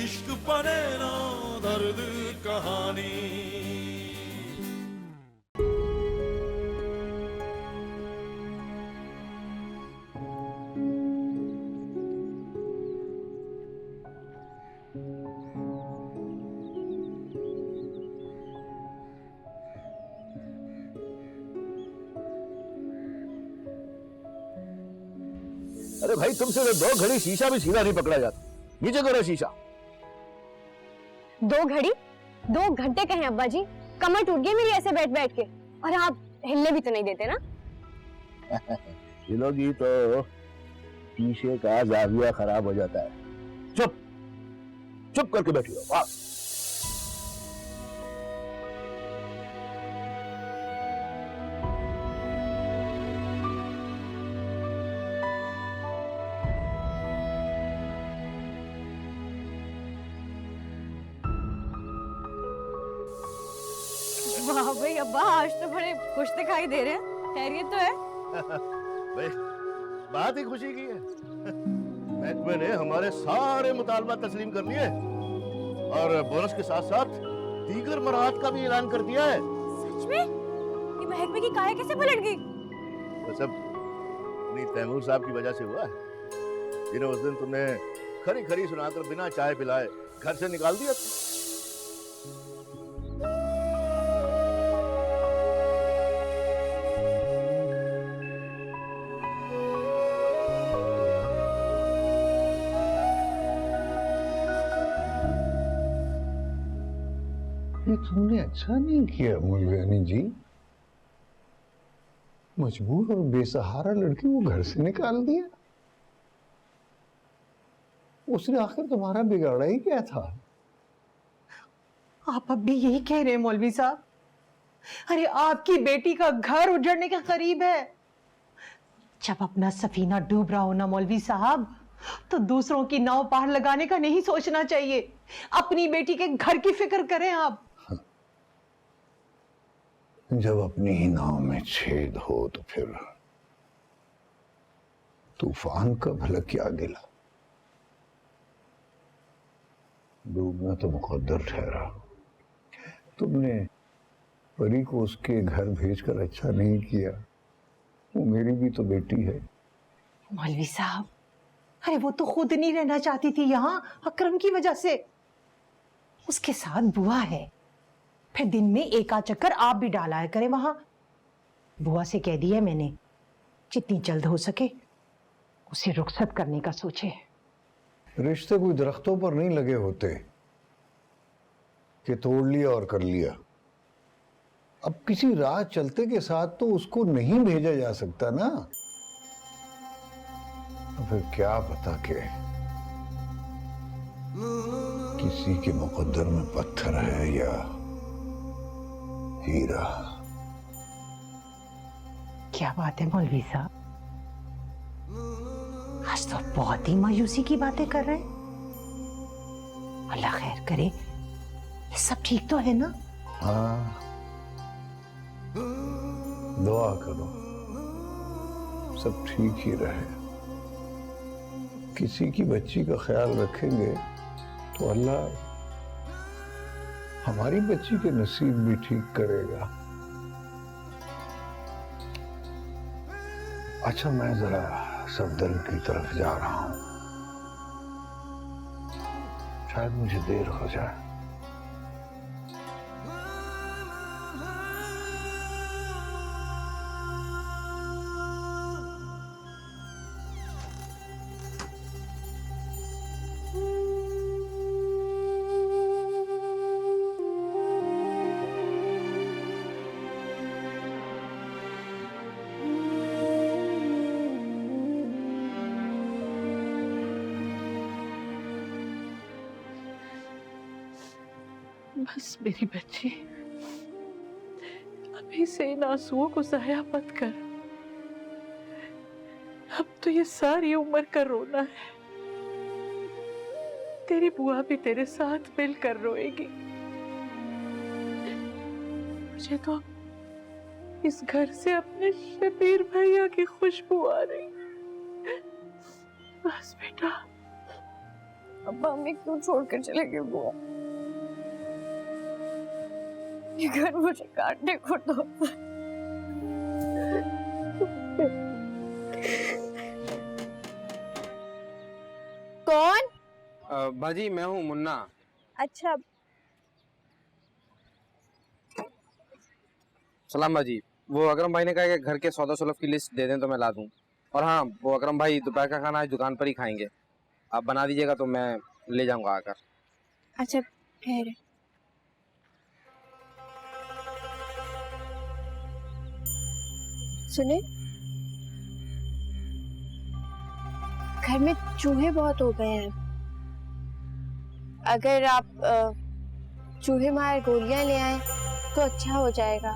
इश्क पढ़े ना दर्द कहानी। अरे भाई तुमसे तो 2 घड़ी शीशा भी सीधा नहीं पकड़ा जाता। नीचे करो शीशा। 2 घड़ी 2 घंटे कहे अब्बा जी, कमर टूट गई मेरी ऐसे बैठ बैठ के। और आप हिलने भी तो नहीं देते ना। हिलोगी तो शीशे का जाविया खराब हो जाता है। चुप चुप करके बैठी हो। वाह वाह भाई अब्बा, आज तो बड़े खुश दिखाई दे रहे हैं। खैरियत तो है? भाई बात ही खुशी की है। महकमे ने हमारे सारे मुतालबा तस्लीम कर लिए और बोनस के साथ साथ दीगर मराहत का भी ऐलान कर दिया है। सच में? ये महकमे की काया कैसे पलट गई? तो सब उन्हीं तैमूर साहब की वजह से हुआ है, जिन्हें उस दिन तुमने खरी खरी सुनाकर बिना चाय पिलाए घर से निकाल दिया। ये तुमने अच्छा नहीं किया मुल्गानी जी। मजबूर और बेसहारा लड़की को घर से निकाल दिया। उसने आखिर तुम्हारा बिगाड़ा ही क्या था? आप अब भी यही कह रहे हैं मौलवी साहब? अरे आपकी बेटी का घर उजड़ने के करीब है। जब अपना सफीना डूब रहा हो ना मौलवी साहब, तो दूसरों की नाव पार लगाने का नहीं सोचना चाहिए। अपनी बेटी के घर की फिक्र करें आप। जब अपनी ही नाव में छेद हो तो फिर तूफान का भला क्या गिला। डूबना तो मुकद्दर ठहरा। तुमने परी को उसके घर भेजकर अच्छा नहीं किया। वो मेरी भी तो बेटी है। मौलवी साहब, अरे वो तो खुद नहीं रहना चाहती थी यहाँ, अकरम की वजह से। उसके साथ बुआ है, फिर दिन में एक आध चक्कर आप भी डाला करें वहां। बुआ से कह दिया मैंने, जितनी जल्द हो सके उसे रुखसत करने का सोचे। रिश्ते कोई दरख्तों पर नहीं लगे होते कि तोड़ लिया और कर लिया। अब किसी राह चलते के साथ तो उसको नहीं भेजा जा सकता ना। तो फिर क्या पता कि किसी के मुकद्दर में पत्थर है या हीरा। क्या बात है मौलवी साहब, आज तो बहुत ही मायूसी की बातें कर रहे हैं। अल्लाह खैर करे। ये सब ठीक तो है ना? हाँ, दुआ करो सब ठीक ही रहे। किसी की बच्ची का ख्याल रखेंगे तो अल्लाह हमारी बच्ची के नसीब भी ठीक करेगा। अच्छा, मैं जरा सफदर की तरफ जा रहा हूं, शायद मुझे देर हो जाए। बस मेरी बच्ची, अभी से इन आंसुओं को जाया मत कर। अब तो ये सारी उम्र का रोना है। तेरी बुआ भी तेरे साथ मिलकर रोएगी। मुझे तो इस घर से अपने शबीर भैया की खुशबू आ रही। बस बेटा, अब्बा हमें क्यों छोड़कर चले गए बुआ? ये घर मुझे काटने को तो कौन? बाजी मैं हूँ मुन्ना। अच्छा सलाम बाजी। वो अकरम भाई ने कहा कि घर के सौदा सुलभ की लिस्ट दे दें तो मैं ला दूं। और हाँ, वो अकरम भाई दोपहर का खाना आज दुकान पर ही खाएंगे। आप बना दीजिएगा तो मैं ले जाऊंगा आकर। अच्छा ठहरे। सुने, घर में चूहे बहुत हो गए हैं। अगर आप चूहे मार गोलियां ले आए तो अच्छा हो जाएगा।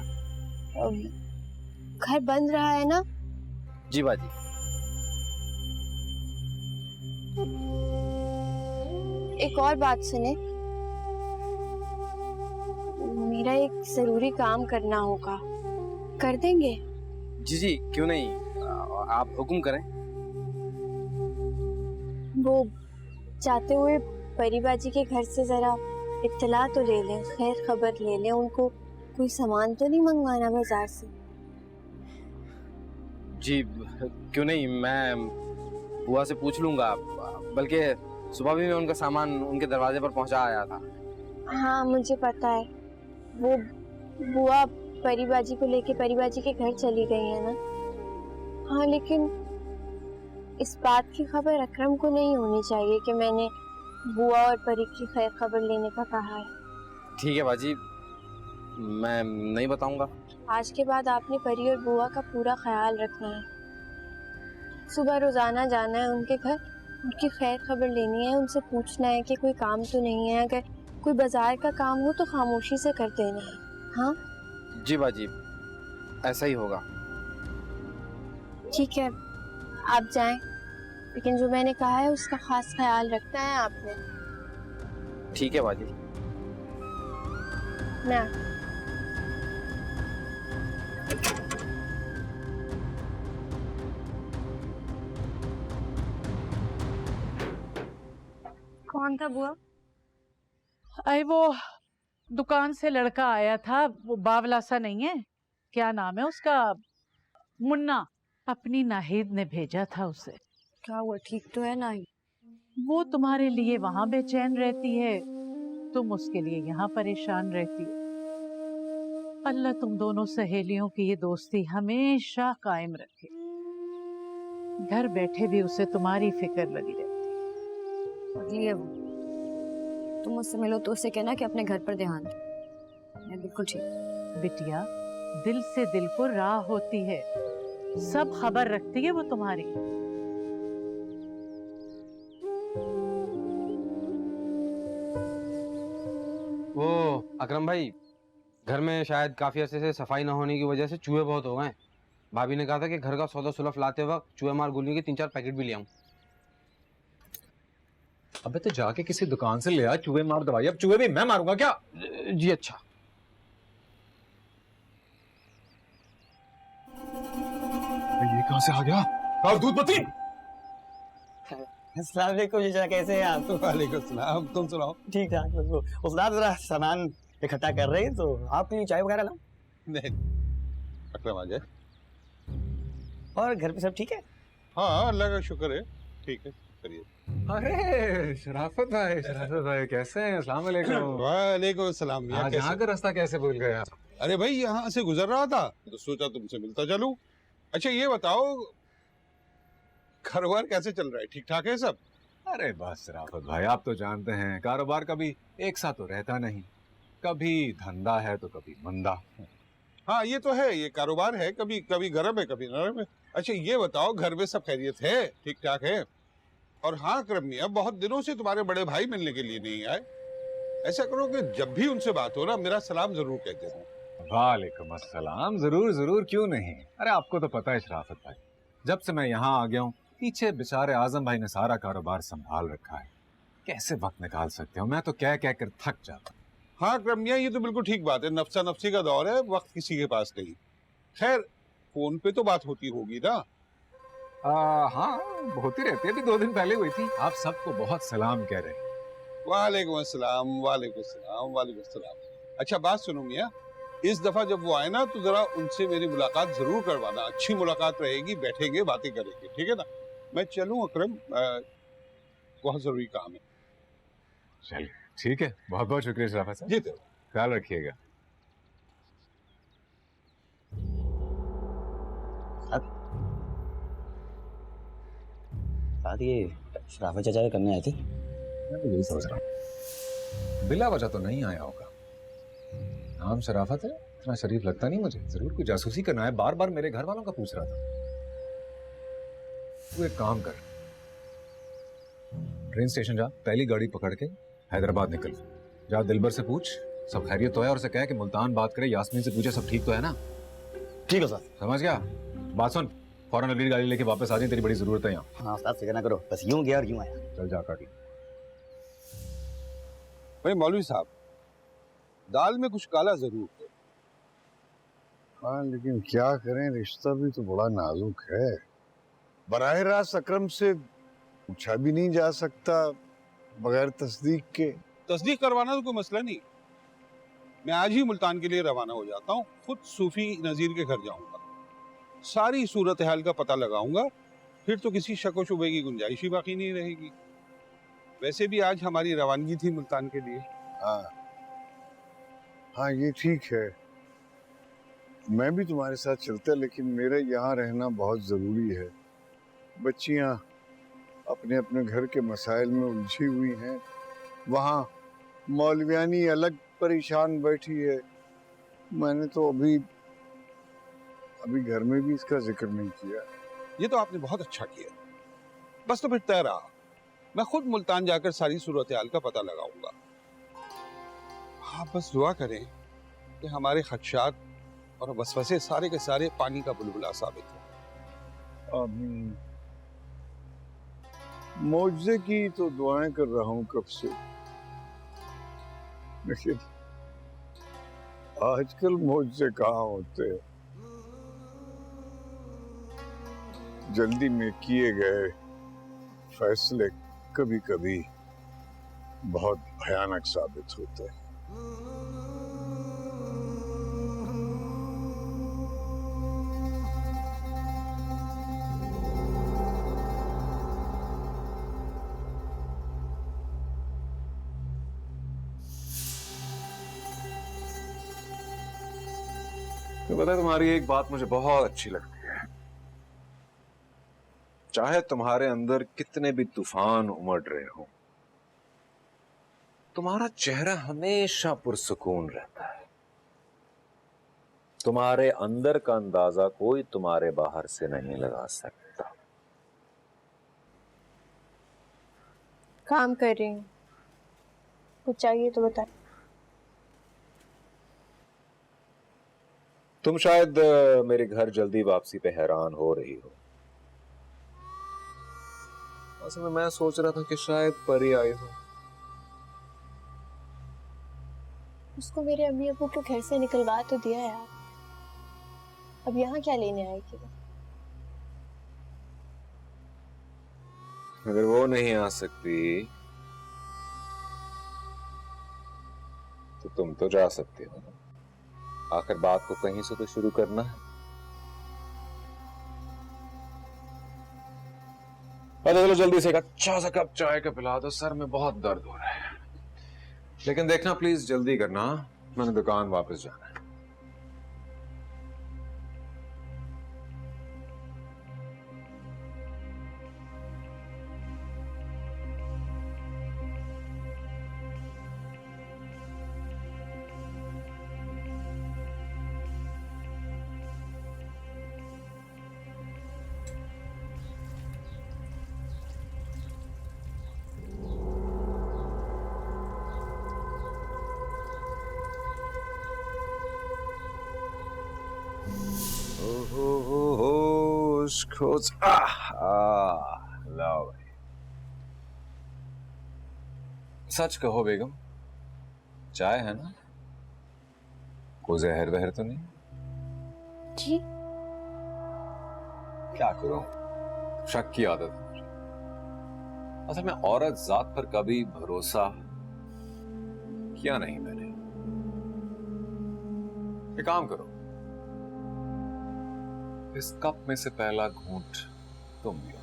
घर बंद रहा है ना? जी बाजी। एक और बात सुने, मेरा एक जरूरी काम करना होगा, कर देंगे? जी जी क्यों नहीं, आप हुक्म करें। वो जाते हुए परीबाजी के घर से जरा इत्तला तो ले लें, खैर खबर ले लें। उनको कोई सामान तो नहीं मंगवाना बाजार से? जी क्यों नहीं, मैं बुआ से पूछ लूंगा। बल्कि सुबह भी मैं उनका सामान उनके दरवाजे पर पहुंचा आया था। हाँ मुझे पता है, वो बुआ परीबाजी को लेके परीबाजी के घर चली गई है ना। हाँ लेकिन इस बात की खबर अकरम को नहीं होनी चाहिए कि मैंने बुआ और परी की खैर खबर लेने का कहा है। ठीक है बाजी, मैं नहीं बताऊंगा। आज के बाद आपने परी और बुआ का पूरा ख्याल रखना है। सुबह रोजाना जाना है उनके घर, उनकी खैर खबर लेनी है, उनसे पूछना है कि कोई काम तो नहीं है। अगर कोई बाजार का काम हो तो खामोशी से कर देना है। हाँ जी बाजी, ऐसा ही होगा। ठीक है, आप जाएं, लेकिन जो मैंने कहा है उसका खास ख्याल रखना है आपने। ठीक है बाजी। मैं कौन था बुआ? अरे वो दुकान से लड़का आया था, वो बावला सा नहीं है, क्या नाम है उसका, मुन्ना। अपनी नाहिद ने भेजा था उसे। क्या हुआ, ठीक तो है नाहिद? वो तुम्हारे लिए वहां बेचैन रहती है, तुम उसके लिए यहाँ परेशान रहती हो। अल्लाह तुम दोनों सहेलियों की ये दोस्ती हमेशा कायम रखे। घर बैठे भी उसे तुम्हारी फिक्र लगी रहती। अगली है वो, तुम मुझसे मिलो तो उसे कहना कि अपने घर पर ध्यान दे। मैं बिल्कुल ठीक। बिटिया, दिल से दिल को राह होती है, सब खबर रखती है वो तुम्हारी। वो अकरम भाई, घर में शायद काफी अरसे से सफाई ना होने की वजह से चूहे बहुत हो गए। भाभी ने कहा था कि घर का सौदा सुलभ लाते वक्त चूहे मार गोलियों के 3-4 पैकेट भी ले आऊं। अबे तो जाके किसी दुकान से ले आ चूहे मार दवाई। अब चूहे भी मैं मारूंगा क्या? जी अच्छा। ये कहां से आ गया? और दूध पत्ती। अस्सलाम वालेकुम जीजा, कैसे हैं आप? वालेकुम सलाम, तुम सुनाओ। ठीक ठाक। बस वो उस्ताद जरा सामान इकट्ठा कर रहे हैं, तो आपके लिए चाय वगैरह लाऊं? नहीं, अकरम आ जाए। और घर पे सब ठीक है? हाँ अल्लाह का शुक्र है, ठीक है, करिए। अरे शराफत भाई कैसे हैं? अस्सलाम वालेकुम। वालेकुम सलाम। आज यहाँ का रास्ता कैसे भूल गए आप? अरे भाई यहाँ से गुजर रहा था तो सोचा तुमसे मिलता चलूं। अच्छा ये बताओ, कारोबार कैसे चल रहा है? ठीक ठाक है सब? अरे बस शराफत भाई, आप तो जानते हैं कारोबार कभी एक साथ तो रहता नहीं, कभी धंधा है तो कभी मंदा। हाँ ये तो है, ये कारोबार है, कभी कभी गर्म है कभी नरम है। अच्छा ये बताओ, घर में सब खैरियत है, ठीक ठाक है? और हाँ अकरम मियां, बहुत दिनों से तुम्हारे बड़े भाई मिलने के लिए नहीं आए। ऐसा करो कि जब भी उनसे बात हो ना, मेरा सलाम जरूर कह देना। वालेकुम अस्सलाम, जरूर जरूर, क्यों नहीं। अरे आपको तो पता है शराफत भाई, जब से मैं यहाँ आ गया हूँ पीछे बेचारे आजम भाई ने सारा कारोबार संभाल रखा है, कैसे वक्त निकाल सकते हो, मैं तो कह कह कर थक जाता। हाँ अकरम मियां, ये तो बिल्कुल ठीक बात है, नफ्सा नफ्सी का दौर है, वक्त किसी के पास नहीं। खैर फोन पे तो बात होती होगी ना? हाँ होती रहती है, अभी 2 दिन पहले हुई थी। आप सबको बहुत सलाम कह रहे हैं। वालेकुम अस्सलाम, वालेकुम अस्सलाम, वालेकुम अस्सलाम। अच्छा बात सुनो मियाँ, इस दफा जब वो आए ना तो जरा उनसे मेरी मुलाकात जरूर करवाना। अच्छी मुलाकात रहेगी, बैठेंगे बातें करेंगे, ठीक है ना? मैं चलूं अकरम, बहुत जरूरी काम है। चलिए ठीक है, बहुत बहुत शुक्रिया शराफत साहब। जी तो ख्याल रखिएगा। बात ये शराफत चाचा के करने आए थे। मैं तो यही सोच रहा हूँ, बिला वजह तो नहीं आया होगा। नाम शराफत है, इतना शरीफ लगता नहीं मुझे। जरूर कोई जासूसी करना है, बार बार मेरे घर वालों का पूछ रहा था। तू एक काम कर, ट्रेन स्टेशन जा, पहली गाड़ी पकड़ के हैदराबाद निकल जा। दिलबर से पूछ सब खैरियत तो है, और उसे कह कि मुल्तान बात करे, यास्मीन से पूछे सब ठीक तो है ना। ठीक है सर। समझ गया? बात सुन, फौरन अगली गाड़ी लेके वापस आ जाए, तेरी बड़ी जरूरत है यहाँ। हाँ उस्ताद फिक्र ना करो, बस यूं गया और यूं आया। चल जा काट ले। भाई मौलवी साहब, दाल में कुछ काला जरूर है। हाँ लेकिन क्या करें, रिश्ता भी तो बड़ा नाजुक है। बराह रास्त अकरम से पूछा भी नहीं जा सकता बगैर तस्दीक के। तस्दीक करवाना तो कोई मसला नहीं। मैं आज ही मुल्तान के लिए रवाना हो जाता हूँ, खुद सूफी नजीर के घर जाऊंगा, सारी सूरत हाल का पता लगाऊंगा, फिर तो किसी शक व शुबे की गुंजाइश ही बाकी नहीं रहेगी। वैसे भी आज हमारी रवानगी थी मुल्तान के लिए। हाँ हाँ ये ठीक है, मैं भी तुम्हारे साथ चलता, लेकिन मेरा यहाँ रहना बहुत जरूरी है। बच्चियाँ अपने अपने घर के मसाइल में उलझी हुई हैं, वहाँ मौलवियानी अलग परेशान बैठी है। मैंने तो अभी घर में भी इसका जिक्र नहीं किया। ये तो आपने बहुत अच्छा किया। बस तो फिर तय रहा, मैं खुद मुल्तान जाकर सारी सूरत हाल का पता लगाऊंगा। आप बस दुआ करें कि हमारे खदशात और वसवसे सारे के सारे पानी का बुलबुला साबित हो। आमीन। मौजज़े की तो दुआएं कर रहा हूँ कब से, लेकिन आजकल मौजज़े कहाँ होते हैं। जल्दी में किए गए फैसले कभी कभी बहुत भयानक साबित होते हैं। तो पता है, तुम्हारी एक बात मुझे बहुत अच्छी लगती है। चाहे तुम्हारे अंदर कितने भी तूफान उमड़ रहे हो, तुम्हारा चेहरा हमेशा पुरसुकून रहता है। तुम्हारे अंदर का अंदाजा कोई तुम्हारे बाहर से नहीं लगा सकता। काम कर रही हूँ, कुछ चाहिए तो बता। तुम शायद मेरे घर जल्दी वापसी पे हैरान हो रही हो। असल में मैं सोच रहा था कि शायद परी आई हो। उसको मेरे अम्मी अब्बू को घर से निकलवा तो दिया यार, अब यहाँ क्या लेने आएगी वो? अगर वो नहीं आ सकती तो तुम तो जा सकते हो ना। आखिर बात को कहीं से तो शुरू करना है। चलो जल्दी से एक अच्छा सा कप चाय का पिला दो, सर में बहुत दर्द हो रहा है। लेकिन देखना प्लीज जल्दी करना, मैंने दुकान वापस जाना है। लाओ भाई। सच कहो बेगम, चाय है ना? कोई जहर वहर तो नहीं? जी क्या करूं, शक की आदत है मुझे। असल में औरत जात पर कभी भरोसा किया नहीं मैंने। एक काम करो, इस कप में से पहला घूंट तुम लियो।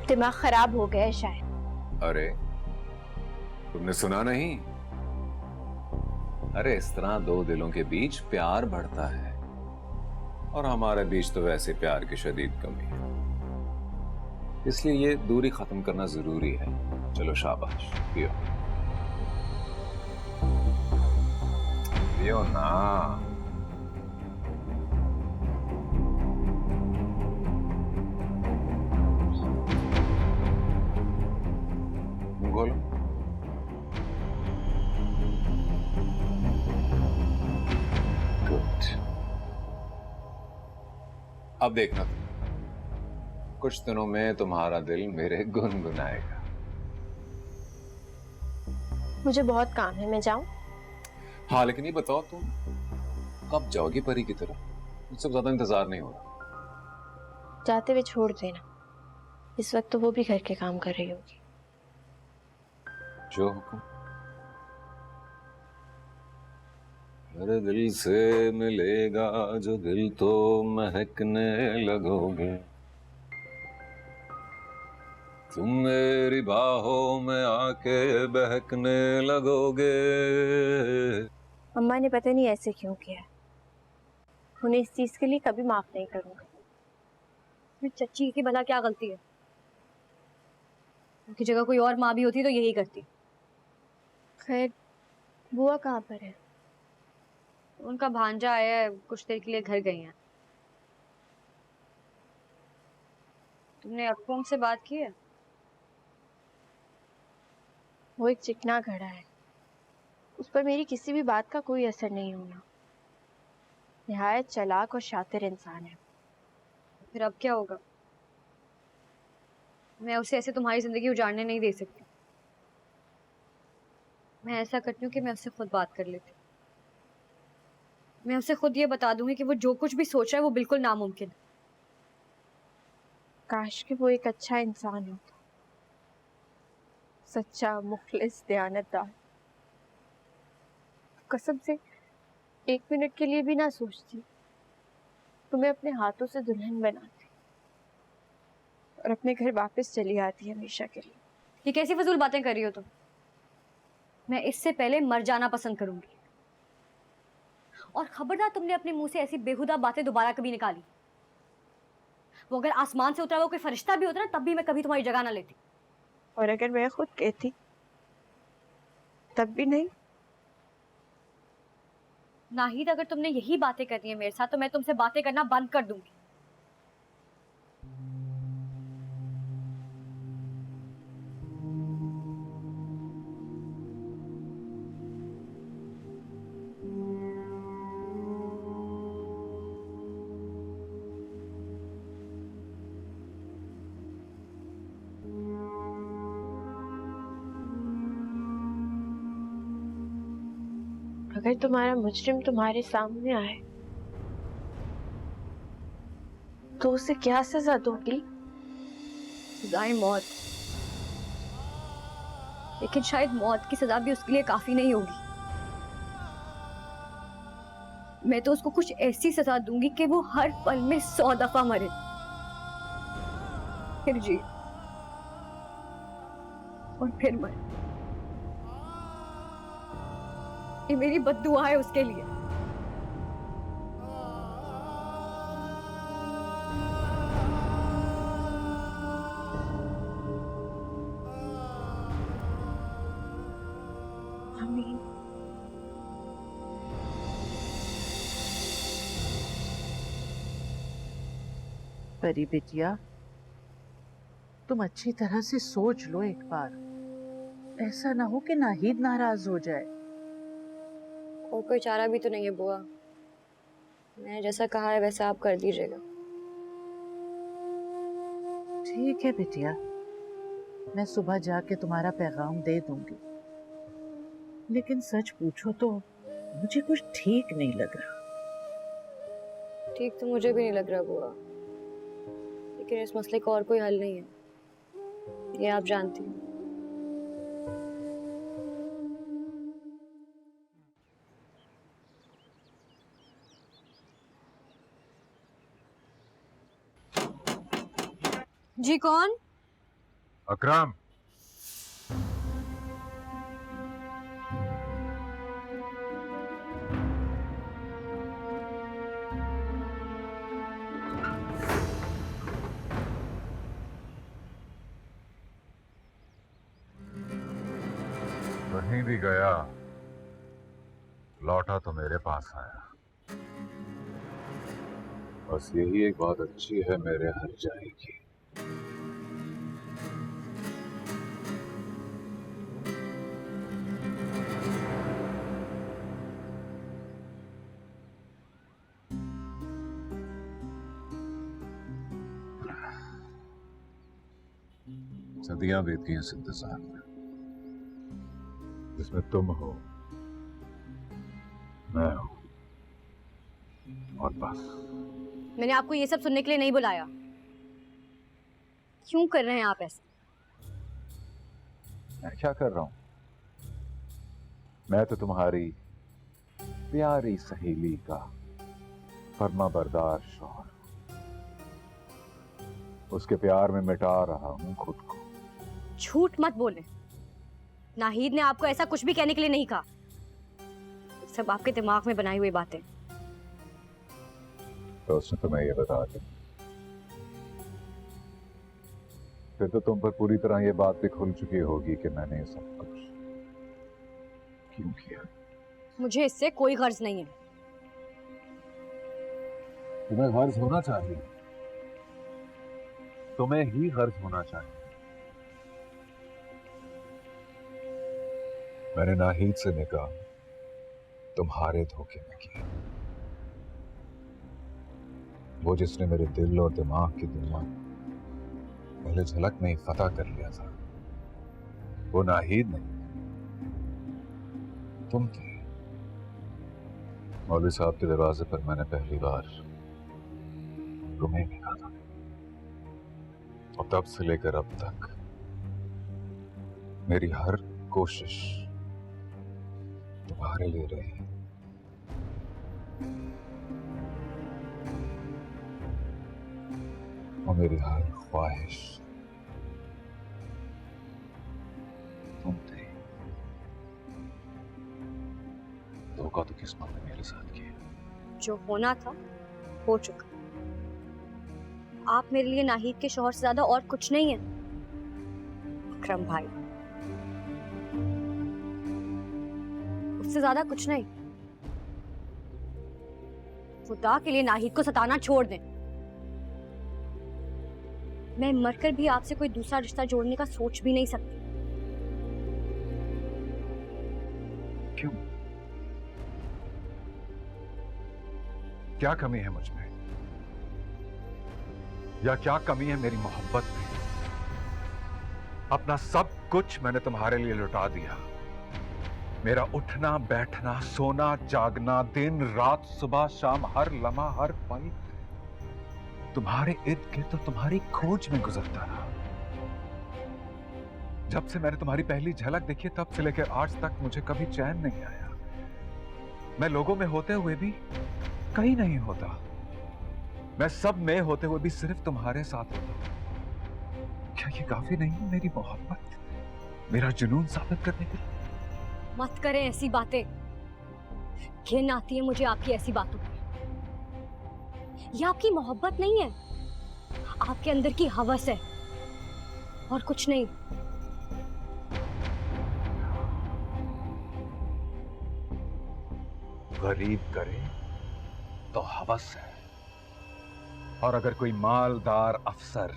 दिमाग खराब हो गया है शायद। अरे तुमने सुना नहीं? अरे इस तरह दो दिलों के बीच प्यार बढ़ता है, और हमारे बीच तो वैसे प्यार की शदीद कमी है, इसलिए ये दूरी खत्म करना जरूरी है। चलो शाबाश, पियो पियो ना। मुंह खोलो। गुड। अब देखना तुम, कुछ दिनों में तुम्हारा दिल मेरे गुनगुनाएगा। मुझे बहुत काम है, मैं जाऊं? हाँ, लेकिन ये बताओ तुम कब जाओगी परी की तरह? मुझसे ज्यादा इंतजार नहीं हो रहा। जाते हुए छोड़ देना, इस वक्त तो वो भी घर के काम कर रही होगी। जो हुक्म। मेरे दिल से मिलेगा जो दिल तो महकने लगोगे, तुम मेरी बाहों में आके बहकने लगोगे। अम्मा ने पता नहीं ऐसे क्यों किया है, उन्हें इस चीज के लिए कभी माफ नहीं करूंगा। चच्ची की भला क्या गलती है? उनकी जगह कोई और माँ भी होती तो यही करती। खैर, बुआ कहाँ पर है? उनका भांजा आया है, कुछ देर के लिए घर गई हैं। तुमने अकरम से बात की है? वो एक चिकना घड़ा है, उस पर मेरी किसी भी बात का कोई असर नहीं होना। निहायत चालाक और शातिर इंसान है। फिर अब क्या होगा? मैं उसे ऐसे तुम्हारी जिंदगी उजाड़ने नहीं दे सकती। मैं ऐसा करती हूँ कि मैं उससे खुद बात कर लेती हूँ। मैं उसे खुद ये बता दूंगी कि वो जो कुछ भी सोच रहा है वो बिल्कुल नामुमकिन है। काश कि वो एक अच्छा इंसान होता, सच्चा, मुखलिस, दयानतदार। कसम से एक मिनट के लिए भी ना सोचती, तुम्हें अपने हाथों से दुल्हन बनाती और अपने घर वापस चली आती हमेशा के लिए। ये कैसी फजूल बातें कर रही हो तुम? मैं इससे पहले मर जाना पसंद करूंगी। और खबरदार तुमने अपने मुंह से ऐसी बेहुदा बातें दोबारा कभी निकाली। वो अगर आसमान से उतरा हुआ कोई फरिश्ता भी होता ना, तब भी मैं कभी तुम्हारी जगह ना लेती। और अगर मैं खुद कहती तब भी नहीं। नाहिद, अगर तुमने यही बातें करनी है मेरे साथ तो मैं तुमसे बातें करना बंद कर दूंगी। अगर तुम्हारा मुजरिम तुम्हारे सामने आए तो उसे क्या सजा दोगी? सजाए मौत। लेकिन शायद मौत की सजा भी उसके लिए काफी नहीं होगी। मैं तो उसको कुछ ऐसी सजा दूंगी कि वो हर पल में 100 दफा मरे, फिर जी और फिर मरे। ये मेरी बद्दुआ है उसके लिए। आमीन। परी बिटिया, तुम अच्छी तरह से सोच लो एक बार, ऐसा ना हो कि नाहिद नाराज हो जाए। और कोई चारा भी तो नहीं है बुआ। मैंने जैसा कहा है वैसा आप कर दीजिएगा। ठीक है बिटिया, मैं सुबह जाके तुम्हारा पैगाम दे दूंगी। लेकिन सच पूछो तो मुझे कुछ ठीक नहीं लग रहा। ठीक तो मुझे भी नहीं लग रहा बुआ, लेकिन इस मसले का और कोई हल नहीं है, ये आप जानती हैं। जी कौन? अकरम, कहीं भी गया लौटा तो मेरे पास आया। बस यही एक बात अच्छी है मेरे हर जाए की। सदियां बीत गई इस इंतजार में, जिसमें तुम हो, मैं हूं, और बस। मैंने आपको ये सब सुनने के लिए नहीं बुलाया। क्यों कर रहे हैं आप ऐसा? मैं क्या कर रहा हूं? मैं तो तुम्हारी प्यारी सहेली का फर्माबरदार शौहर, उसके प्यार में मिटा रहा हूं खुद को। झूठ मत बोले। नाहिद ने आपको ऐसा कुछ भी कहने के लिए नहीं कहा। सब आपके दिमाग में बनाई हुई बातें। तो उसने तुम्हें ये बता दी, फिर तो तुम पर पूरी तरह ये बात भी खुल चुकी होगी कि मैंने ये सब कुछ क्यों किया। मुझे इससे कोई गर्ज नहीं है। तुम्हें गर्ज होना चाहिए, तुम्हें ही गर्ज होना चाहिए। मैंने नाहिद से निकाह तुम्हारे धोखे में किया। वो जिसने मेरे दिल और दिमाग की दुनिया पहले झलक में ही फतह कर लिया था, वो नाहिद नहीं, तुम थे। मौलवी साहब के दरवाजे पर मैंने पहली बार तुम्हें देखा था, और तब से लेकर अब तक मेरी हर कोशिश तुम्हारे लिए रही। और मेरी हर ख्वाहिश तुम थे। धोखा तो किस्मत ने मेरे साथ किया। जो होना था हो चुका। आप मेरे लिए नाहिद के शौहर से ज्यादा और कुछ नहीं है अकरम भाई, उससे ज्यादा कुछ नहीं। खुदा के लिए नाहिद को सताना छोड़ दें। मैं मरकर भी आपसे कोई दूसरा रिश्ता जोड़ने का सोच भी नहीं सकती। क्यों? क्या कमी है मुझ में, या क्या कमी है मेरी मोहब्बत में? अपना सब कुछ मैंने तुम्हारे लिए लुटा दिया। मेरा उठना बैठना, सोना जागना, दिन रात, सुबह शाम, हर लम्हा हर पल तुम्हारे इर्द गिर्द तो तुम्हारी खोज में गुजरता रहा। जब से मैंने तुम्हारी पहली झलक देखी तब से लेकर आज तक मुझे कभी चैन नहीं आया। मैं लोगों में होते हुए भी कहीं नहीं होता, मैं सब में होते हुए भी सिर्फ तुम्हारे साथ होता। क्या ये काफी नहीं है मेरी मोहब्बत, मेरा जुनून साबित करने के लिए? मत करें ऐसी बातें। घिन आती है मुझे आपकी ऐसी बातों पर। यह आपकी मोहब्बत नहीं है, आपके अंदर की हवस है और कुछ नहीं। गरीब करे तो हवस है, और अगर कोई मालदार अफसर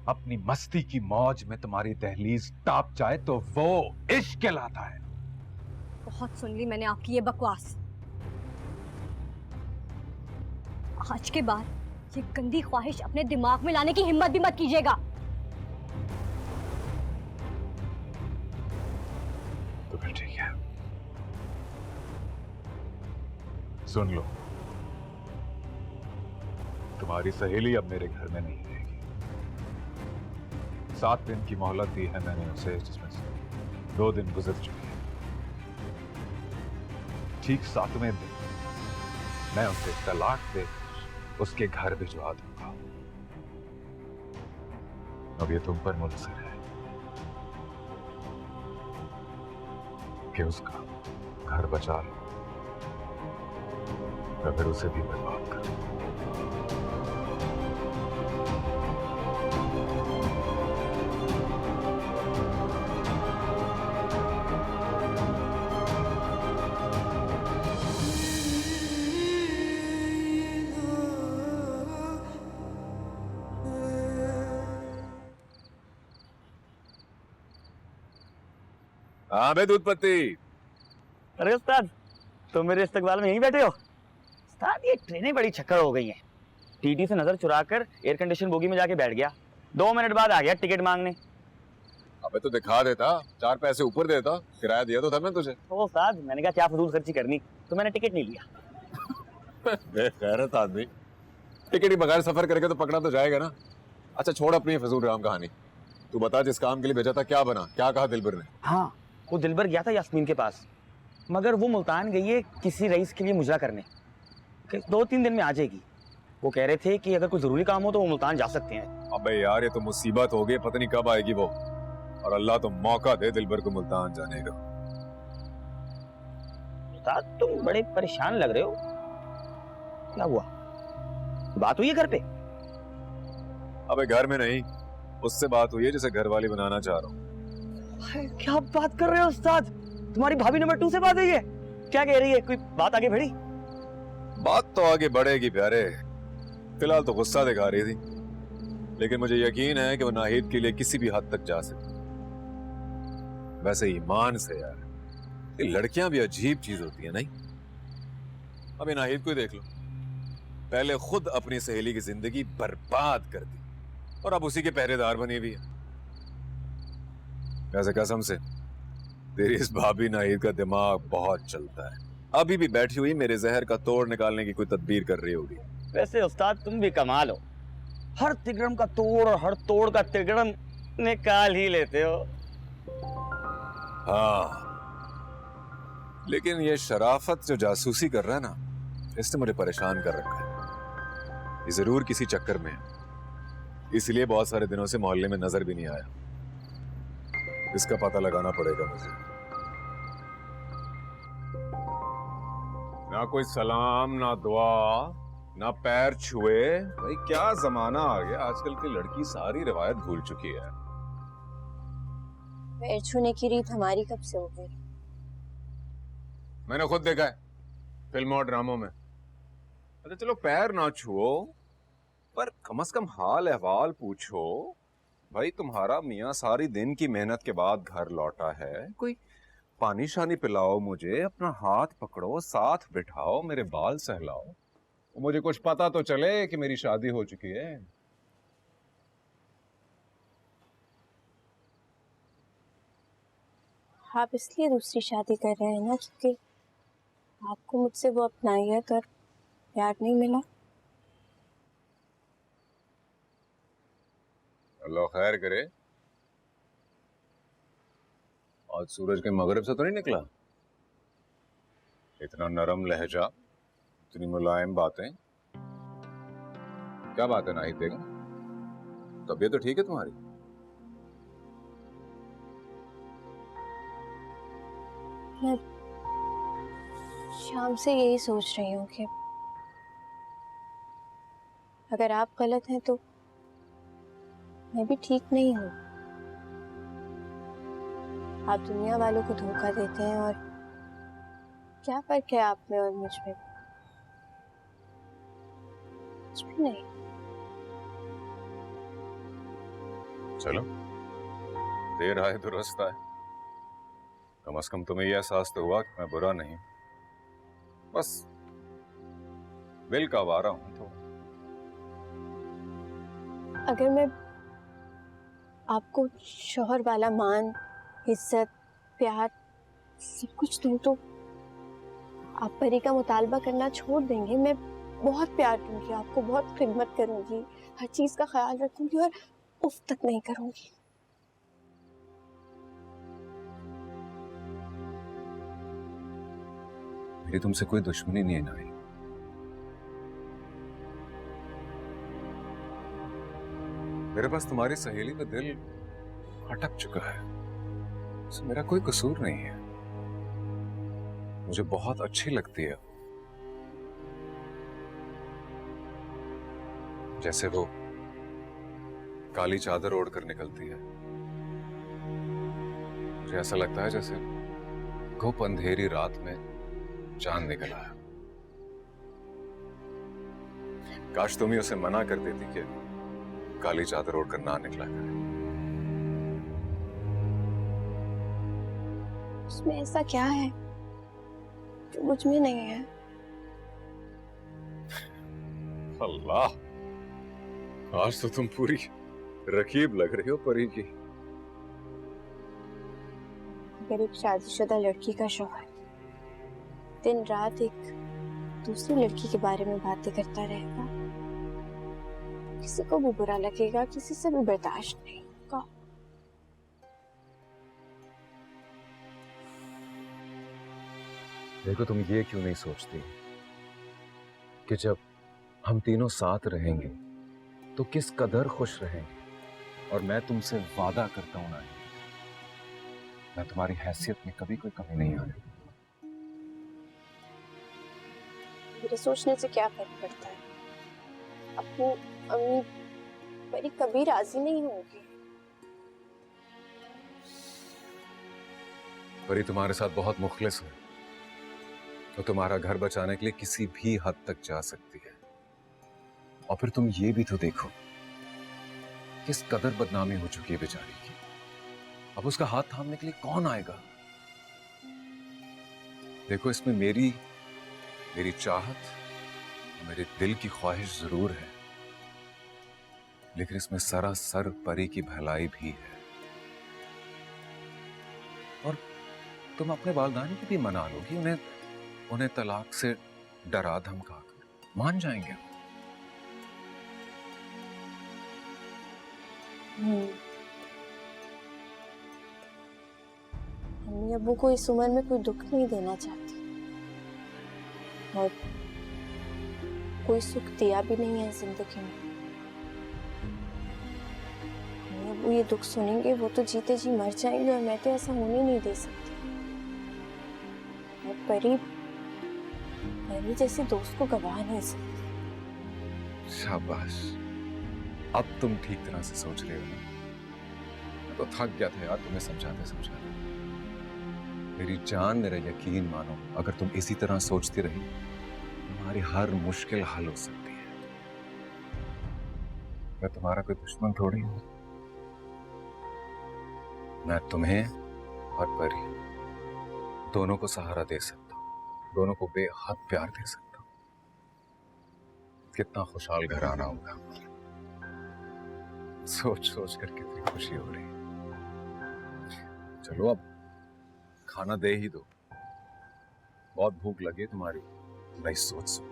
अपनी मस्ती की मौज में तुम्हारी दहलीज टाप जाए तो वो इश्क कहलाता है। बहुत सुन ली मैंने आपकी ये बकवास। आज के बाद ये गंदी ख्वाहिश अपने दिमाग में लाने की हिम्मत भी मत कीजिएगा। तो फिर ठीक है, सुन लो, तुम्हारी सहेली अब मेरे घर में नहीं रहेगी। 7 दिन की मोहलत दी है मैंने उसे, जिसमें से 2 दिन गुजर चुके हैं। ठीक 7वें दिन मैं उसे तलाक दे उसके घर भिजवा दूंगा। अब ये तुम पर मुनहसर है कि उसका घर बचा लो या फिर उसे भी बर्बाद कर दो। हाँ बे दूध पत्ती। अरे उस्ताद, तुम मेरे इस्तकबाल में यहीं बैठे हो? उस्ताद, ये ट्रेनें बड़ी चक्कर हो गई हैं। टीटी से नजर चुराकर एयर कंडीशन बोगी में जाके बैठ गया, 2 मिनट बाद आ गया टिकट मांगने। अबे तो दिखा देता, 4 पैसे ऊपर देता, किराया दिया तो था मैं तुझे। तो उस्ताद, मैंने कहा क्या फजूल खर्ची करनी, तो मैंने टिकट नहीं लिया। बेगैरत आदमी, टिकट ही बगैर सफर करके तो पकड़ा तो जाएगा ना। अच्छा छोड़ अपनी फजूल राम कहानी, तू बता जिस काम के लिए भेजा था क्या बना, क्या कहा दिलबर ने? हाँ, वो दिलबर गया था यास्मीन के पास, मगर वो मुल्तान गई है किसी रईस के लिए मुजरा करने, 2-3 दिन में आ जाएगी। वो कह रहे थे कि अगर कोई जरूरी काम हो तो वो मुल्तान जा सकते हैं। अबे यार ये तो मुसीबत हो गई, पता नहीं कब आएगी वो, और अल्लाह तो मौका दे दिलबर को मुल्तान जाने का। उस्ताद, तुम बड़े परेशान लग रहे हो, क्या हुआ? बात हुई है घर पे? अबे घर में नहीं, उससे बात हुई है जिसे घर वाली बनाना चाह रहा हूँ। क्या बात कर रहे हो उस्ताद? तुम्हारी भाभी नंबर 2 से बात हुई है? क्या कह रही है? कोई बात आगे बढ़ी? बात तो आगे बढ़ेगी प्यारे, फिलहाल तो गुस्सा दिखा रही थी, लेकिन मुझे यकीन है कि वो नाहिद के लिए किसी भी हद तक जा सकती। वैसे ईमान से यार, ये लड़कियां भी अजीब चीज होती है नहीं? अबे नाहिद को ही देख लो, पहले खुद अपनी सहेली की जिंदगी बर्बाद कर दी और अब उसी के पहरेदार बनी हुई है। वैसे कसम से तेरी इस भाभी नाहिद का दिमाग बहुत चलता है, अभी भी बैठी हुई मेरे जहर का तोड़ निकालने की कोई तदबीर कर रही होगी। वैसे उस्ताद तुम भी कमाल हो, हर तिगड़म का तोड़ और हर तोड़ का तिगड़म निकाल ही लेते हो। हाँ, लेकिन ये शराफत जो जासूसी कर रहा है ना, इसने मुझे परेशान कर रखा है। ये जरूर किसी चक्कर में है, इसलिए बहुत सारे दिनों से मोहल्ले में नजर भी नहीं आया। इसका पता लगाना पड़ेगा मुझे। ना कोई सलाम, ना दुआ, ना पैर छुए। भाई क्या जमाना आ गया, आजकल की लड़की सारी रिवायत भूल चुकी है। पैर छूने की रीत हमारी कब से हो गई? मैंने खुद देखा है फिल्मों और ड्रामों में। अच्छा चलो पैर ना छुओ, पर कम से कम हाल अहवाल पूछो। भाई तुम्हारा मियाँ सारी दिन की मेहनत के बाद घर लौटा है, कोई पानी शानी पिलाओ मुझे, अपना हाथ पकड़ो, साथ बिठाओ, मेरे बाल सहलाओ, मुझे कुछ पता तो चले कि मेरी शादी हो चुकी है। आप इसलिए दूसरी शादी कर रहे हैं ना क्योंकि आपको मुझसे वो अपनायत और प्यार नहीं मिला? अल्लाह खैर करे। आज सूरज के मगरिब से तो नहीं निकला? इतना नरम लहजा, इतनी मुलायम बातें, क्या बात है नाहिद बेगम? तबीयत तो ठीक है तुम्हारी? मैं शाम से यही सोच रही हूँ कि अगर आप गलत हैं तो मैं भी ठीक नहीं हूँ। आप दुनिया वालों को धोखा देते हैं और क्या फर्क है आप में और मुझ में? कुछ भी नहीं। चलो देर आए दुरुस्त आए, कम से कम तुम्हें यह एहसास तो हुआ कि मैं बुरा नहीं, बस दिल का आवारा हूं। तो अगर मैं आपको शोहर वाला मान, इज्जत, प्यार सब कुछ दूं तो आप परी का मुतालबा करना छोड़ देंगे? मैं बहुत प्यार दूंगी आपको, बहुत खिदमत करूंगी, हर चीज का ख्याल रखूंगी और उफ तक नहीं करूंगी। मेरी तुमसे कोई दुश्मनी नहीं है नाहिद, मेरे पास तुम्हारी सहेली पे दिल अटक चुका है। इसमें मेरा कोई कसूर नहीं है। मुझे बहुत अच्छी लगती है, जैसे वो काली चादर ओढ़कर निकलती है। मुझे ऐसा लगता है जैसे घुप अंधेरी रात में चांद निकल आया। काश तुम ही उसे मना कर देती कि काली चादर ओढ़कर ना निकला करे। उसमें ऐसा क्या है जो मुझ में नहीं है? अल्लाह, आज तो तुम पूरी रकीब लग रही हो परी की। अगर एक शादीशुदा लड़की का शौहर दिन रात एक दूसरी लड़की के बारे में बातें करता रहेगा, किसी को भी बुरा लगेगा, किसी से भी बर्दाश्त नहीं होगा। देखो, तुम ये क्यों नहीं सोचती कि जब हम तीनों साथ रहेंगे तो किस कदर खुश रहेंगे। और मैं तुमसे वादा करता हूं ना, मैं तुम्हारी हैसियत में कभी कोई कमी नहीं आने। मेरे सोचने से क्या फर्क पड़ता है? अपनी अम्मी परी कभी राजी नहीं होंगी। परी तुम्हारे साथ बहुत मुखलिस है, तो तुम्हारा घर बचाने के लिए किसी भी हद तक जा सकती है। और फिर तुम ये भी तो देखो किस कदर बदनामी हो चुकी है बेचारी की। अब उसका हाथ थामने के लिए कौन आएगा? देखो, इसमें मेरी चाहत, मेरे दिल की ख्वाहिश जरूर है, लेकिन इसमें सरासर परी की भलाई भी है। और तुम अपने वालिदैन की भी मना लो कि उन्हें तलाक से डरा धमका कर मान जाएंगे। अम्मी अब्बू को इस उम्र में कोई दुख नहीं देना चाहती, और कोई सुख दिया भी नहीं है जिंदगी में। अम्मी अब्बू ये दुख सुनेंगे, वो तो जीते जी मर जाएंगे, और मैं तो ऐसा होने नहीं दे सकती। मैं परी जैसे दोस्त को गवा नहीं सकती। शाबाश, अब तुम ठीक तरह से सोच रहे हो ना। मैं तो थक गया था यार तुम्हें समझाते। मेरी जान, मेरा यकीन मानो, अगर तुम इसी तरह सोचती रही, तुम्हारी हर मुश्किल हल हो सकती है। मैं तुम्हारा कोई दुश्मन थोड़ी हूं। मैं तुम्हें और परी दोनों को सहारा दे सकता हूं, दोनों को बेहद प्यार दे सकता हूं। कितना खुशहाल घराना होगा। सोच कर कितनी खुशी हो रही है। चलो अब खाना दे ही दो, बहुत भूख लगी तुम्हारी नई सोच सुन।